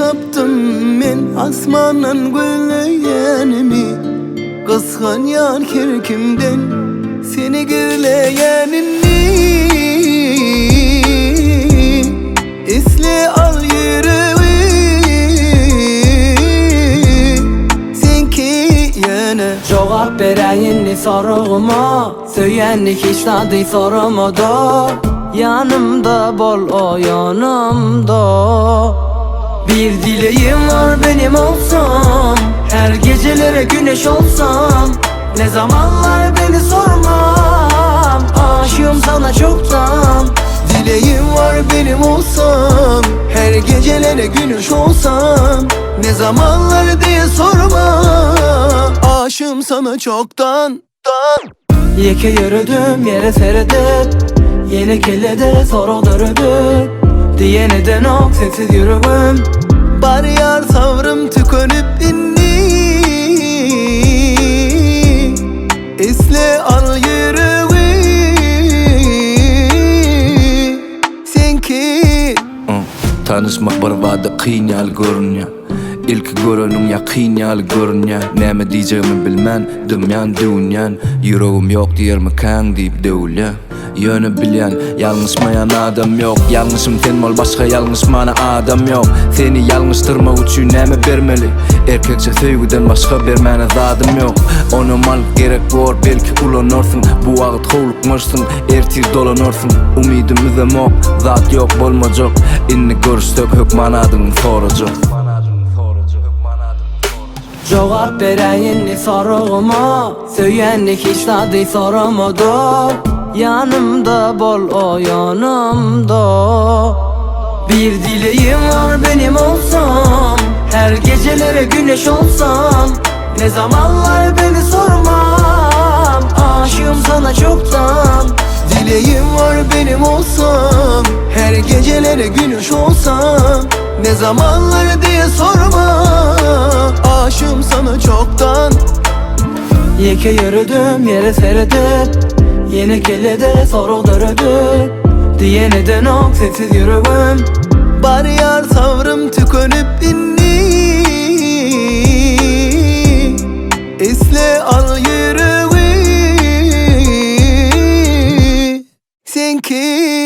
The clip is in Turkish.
taptım men asmandan gülleyenimi. Kıskan yar kirkimden seni gülleyenini. Esle al yüreği senki yana. Cevap vereyinli sorğuma, söyyenlik hiç tadı sormadı. Yanımda bol o yanımda. Bir dileğim var benim olsam, her gecelere güneş olsam. Ne zamanlar beni sormam, aşığım sana çoktan. Dileğim var benim olsam, her gecelere güneş olsam. Ne zamanlar diye sorma, aşığım sana çoktan. Yeke yürüdüm yere serdim, yeni kellede soru dördü. Diye neden ok sensiz yürüğüm. Bar yar savrım tükönüp inni. Esle al yüreği senki. Tanışmak bir vada qiynal görünüyor. İlk görünüm ya qiynal görünüyor. Näme diyeceğimi bilmän, dümyan dünyan. Yüreğim yok diyer mi kan deyip dövülüyor. Yönü bilen, yanlışmayan adam yok. Yanlışım sen ol, başka yanlışmana adam yok. Seni yanlıştırmak üçün näme bermeli? Erkekçe söýgüden başka bermene zadım yok. Onu mal gerek bor, belki ulanırsın. Bu wagt howlukmarsın, ertir dolanırsın. Umidimiz mok, zat yok bolmajak. Inni görüşsek hökman adyny sorajak. Cevap vereyinli sorğuma, söyyenlik hiç tadı sormadı. Yanımda bol o yanımda. Bir dileğim var benim olsam, her gecelere güneş olsam. Ne zamanlar beni sormam, aşığım sana çoktan. Dileğim var benim olsam, her gecelere güneş olsam. Ne zamanlar diye sorma, aşığım sana çoktan. Yeke yürüdüm yere serdim, yeni kellede soru dördü. Diye neden ok sensiz yürüğüm. Bar yar savrım tükönüp inni. Esle al yüreği senki.